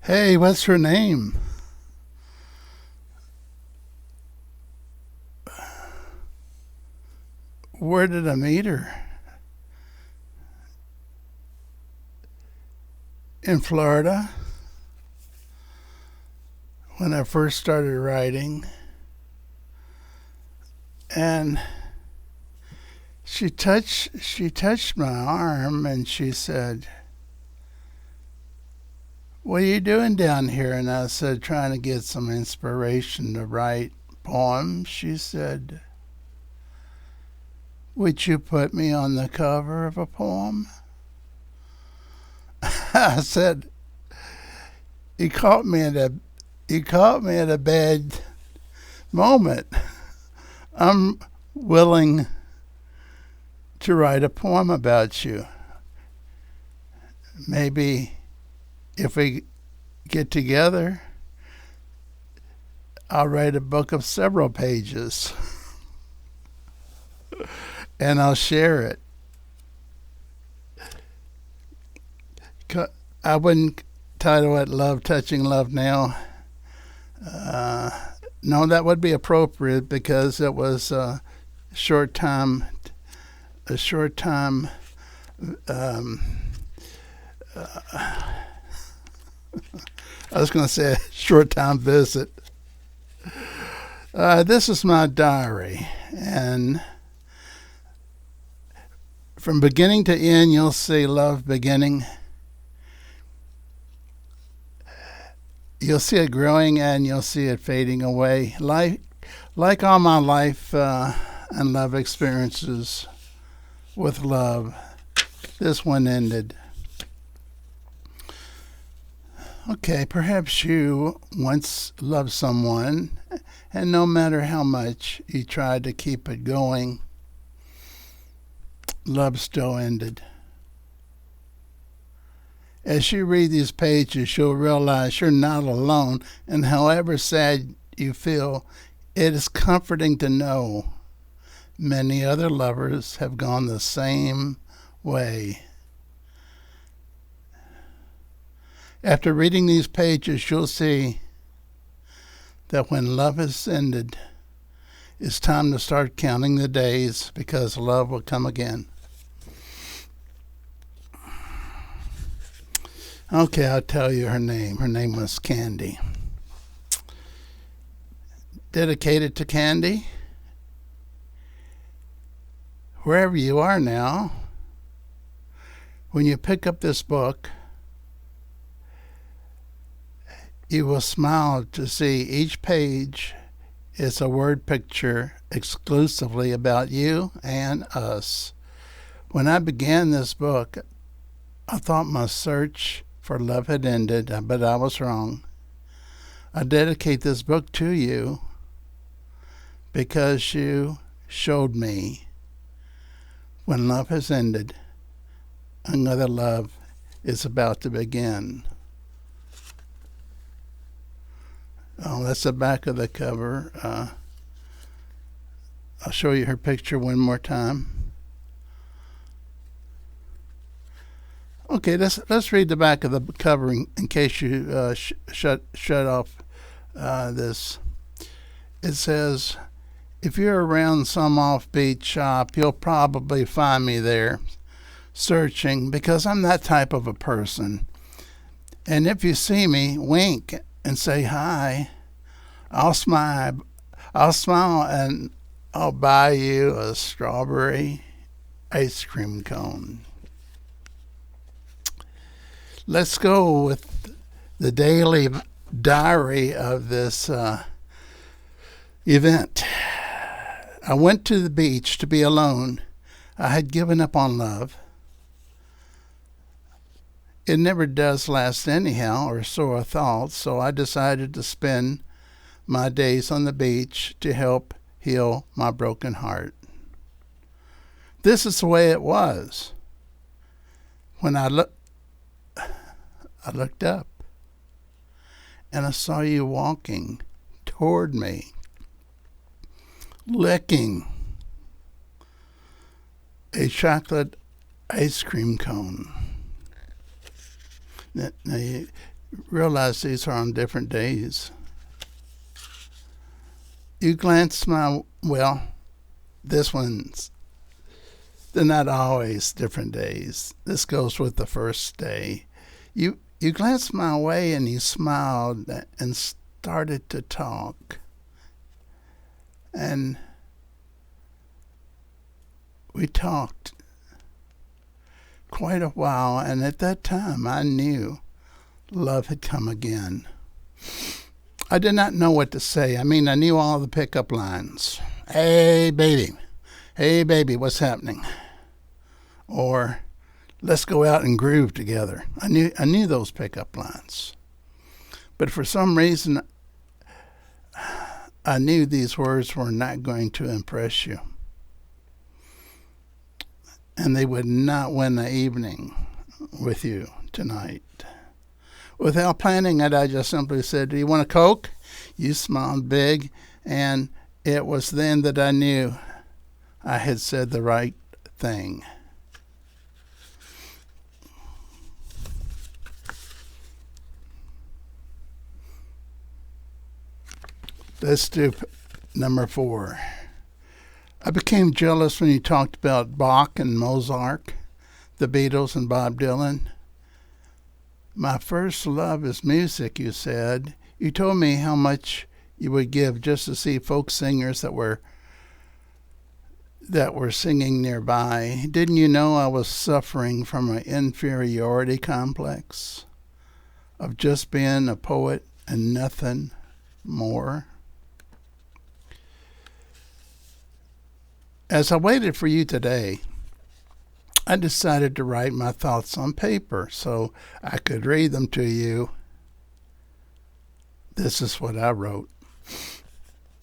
Hey, what's her name? Where did I meet her? In Florida when I first started writing. And she touched my arm and she said, "What are you doing down here?" And I said, "Trying to get some inspiration to write poems." She said, "Would you put me on the cover of a poem?" I said, "You caught me at a you caught me at a bad moment. I'm willing to write a poem about you. Maybe if we get together, I'll write a book of several pages and I'll share it." I wouldn't title it Love Touching Love Now. Uh, no, that would be appropriate because it was short time, a short time. Um, I was going to say a short time visit. This is my diary, and from beginning to end, you'll see love beginning. You'll see it growing, and you'll see it fading away. Like all my life and love experiences with love, this one ended. Okay, perhaps you once loved someone, and no matter how much you tried to keep it going, love still ended. As you read these pages, you'll realize you're not alone, and however sad you feel, it is comforting to know many other lovers have gone the same way. After reading these pages, you'll see that when love has ended, it's time to start counting the days because love will come again. Okay, I'll tell you her name. Her name was Candy. Dedicated to Candy. Wherever you are now, when you pick up this book, you will smile to see each page is a word picture exclusively about you and us. When I began this book, I thought my search for love had ended, but I was wrong. I dedicate this book to you because you showed me when love has ended, another love is about to begin. Oh, that's the back of the cover. I'll show you her picture one more time. Okay, let's read the back of the cover in case you shut off this. It says, "If you're around some offbeat shop, you'll probably find me there, searching because I'm that type of a person. And if you see me, wink and say hi. I'll smile. I'll smile and I'll buy you a strawberry ice cream cone." Let's go with the daily diary of this event. I went to the beach to be alone. I had given up on love. It never does last anyhow, or so I thought, so I decided to spend my days on the beach to help heal my broken heart. This is the way it was. When I looked up and I saw you walking toward me, licking a chocolate ice cream cone. Now realize these are on different days. You glance my, well, this one's, they're not always different days. This goes with the first day. You glanced my way and you smiled and started to talk. And we talked quite a while, and at that time I knew love had come again. I did not know what to say. I mean, I knew all the pickup lines. Hey, baby. Hey, baby, what's happening? Or, let's go out and groove together. I knew those pickup lines. But for some reason, I knew these words were not going to impress you. And they would not win the evening with you tonight. Without planning it, I just simply said, do you want a Coke? You smiled big, and it was then that I knew I had said the right thing. Let's do number 4. I became jealous when you talked about Bach and Mozart, the Beatles and Bob Dylan. My first love is music, you said. You told me how much you would give just to see folk singers that were singing nearby. Didn't you know I was suffering from an inferiority complex of just being a poet and nothing more? As I waited for you today, I decided to write my thoughts on paper so I could read them to you. This is what I wrote.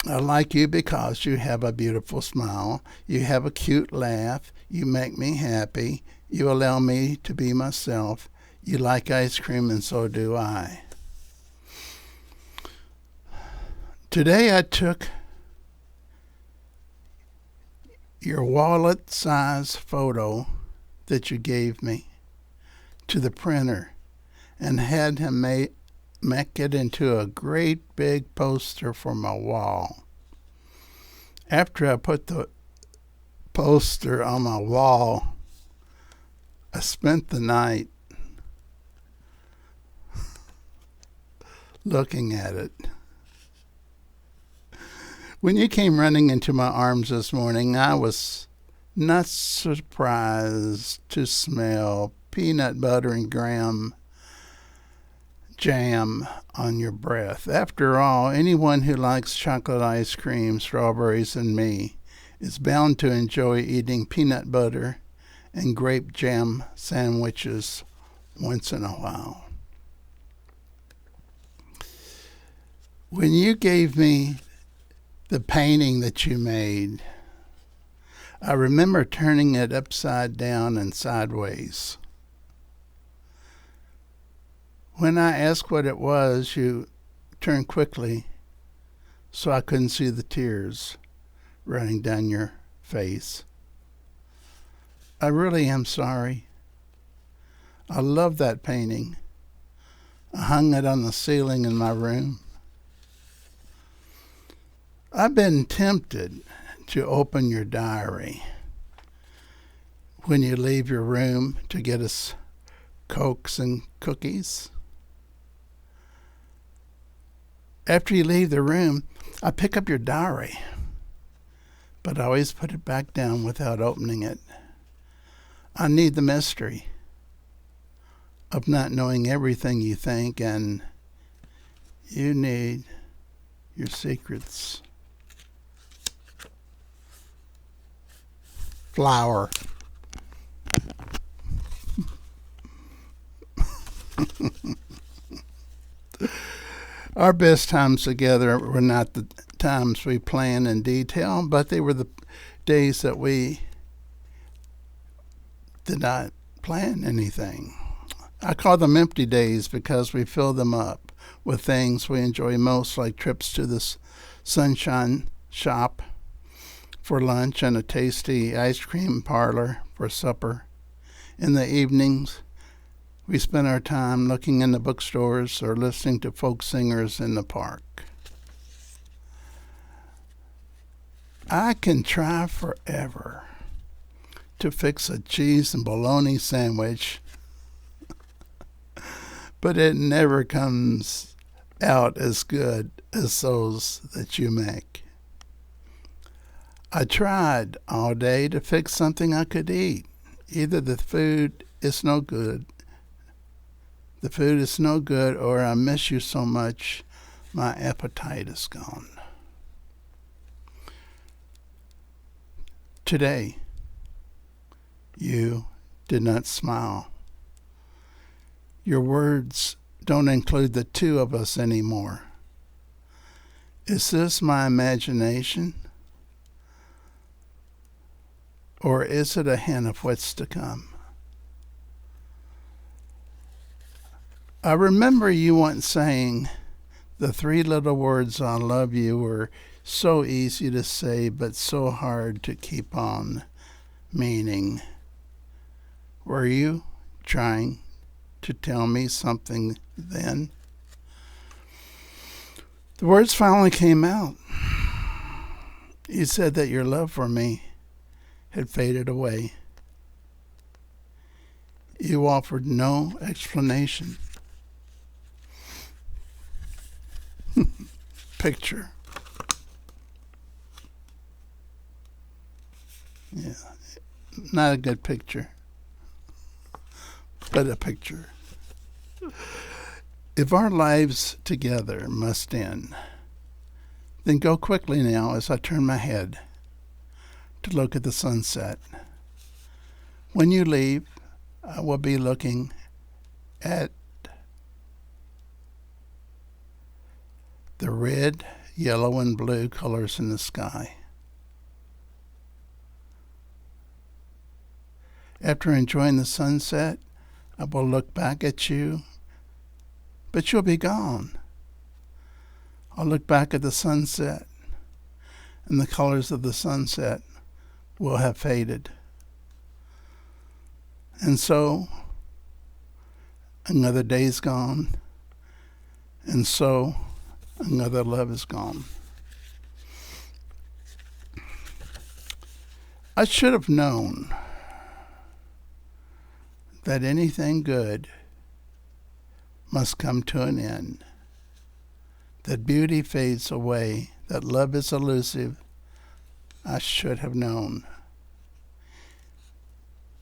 I like you because you have a beautiful smile. You have a cute laugh. You make me happy. You allow me to be myself. You like ice cream, and so do I. Today I took your wallet-size photo that you gave me to the printer and had him make it into a great big poster for my wall. After I put the poster on my wall, I spent the night looking at it. When you came running into my arms this morning, I was not surprised to smell peanut butter and graham jam on your breath. After all, anyone who likes chocolate ice cream, strawberries, and me is bound to enjoy eating peanut butter and grape jam sandwiches once in a while. When you gave me the painting that you made, I remember turning it upside down and sideways. When I asked what it was, you turned quickly so I couldn't see the tears running down your face. I really am sorry. I love that painting. I hung it on the ceiling in my room. I've been tempted to open your diary when you leave your room to get us Cokes and cookies. After you leave the room, I pick up your diary, but I always put it back down without opening it. I need the mystery of not knowing everything you think, and you need your secrets. Flower. Our best times together were not the times we planned in detail, but they were the days that we did not plan anything. I call them empty days because we fill them up with things we enjoy most, like trips to the Sunshine Shop for lunch and a tasty ice cream parlor for supper. In the evenings, We spend our time looking in the bookstores or listening to folk singers in the park. I can try forever to fix a cheese and bologna sandwich, but it never comes out as good as those that you make. I tried all day to fix something I could eat. Either the food is no good, or I miss you so much, my appetite is gone. Today, you did not smile. Your words don't include the two of us anymore. Is this my imagination? Or is it a hint of what's to come? I remember you once saying the three little words I love you were so easy to say but so hard to keep on meaning. Were you trying to tell me something then? The words finally came out. You said that your love for me had faded away. You offered no explanation. Picture. Yeah, not a good picture, but a picture. If our lives together must end, then go quickly now as I turn my head to look at the sunset. When you leave, I will be looking at the red, yellow, and blue colors in the sky. After enjoying the sunset, I will look back at you, but you'll be gone. I'll look back at the sunset, and the colors of the sunset will have faded. And so, another day's gone, and so, another love is gone. I should have known that anything good must come to an end, that beauty fades away, that love is elusive. I should have known.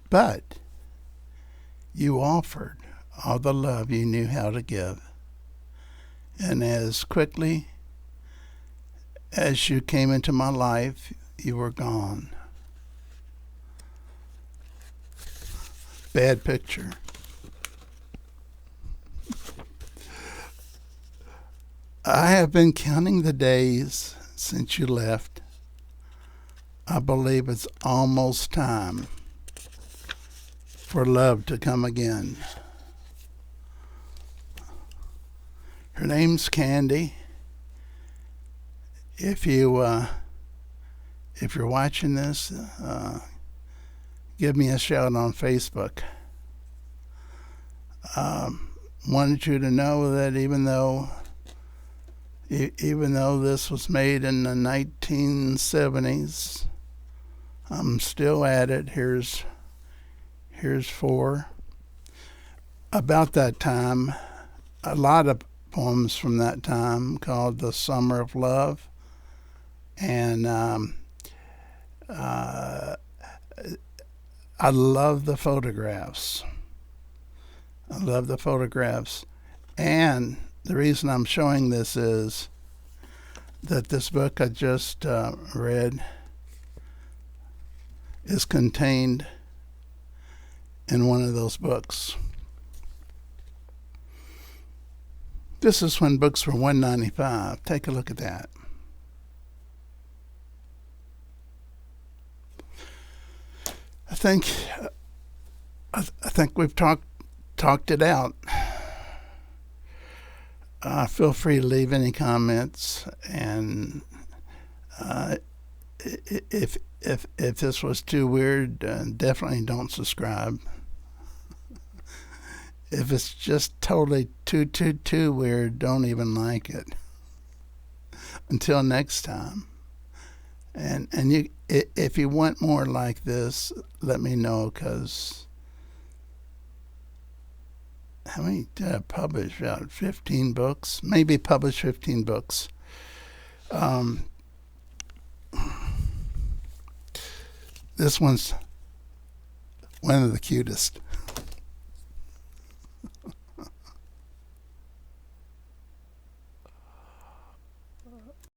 But you offered all the love you knew how to give. And as quickly as you came into my life, you were gone. Bad picture. I have been counting the days since you left. I believe it's almost time for love to come again. Her name's Candy. If you're watching this, give me a shout on Facebook. Wanted you to know that even though this was made in the 1970s, I'm still at it. Here's 4. About that time, a lot of poems from that time called The Summer of Love. And I love the photographs. And the reason I'm showing this is that this book I just read is contained in one of those books. This is when books were $1.95. Take a look at that. I think we've talked it out. Feel free to leave any comments, and if this was too weird, definitely don't subscribe. If it's just totally too weird, don't even like it. Until next time. And you, if you want more like this, let me know, because how many did I publish? About 15 books? Maybe publish 15 books. This one's one of the cutest.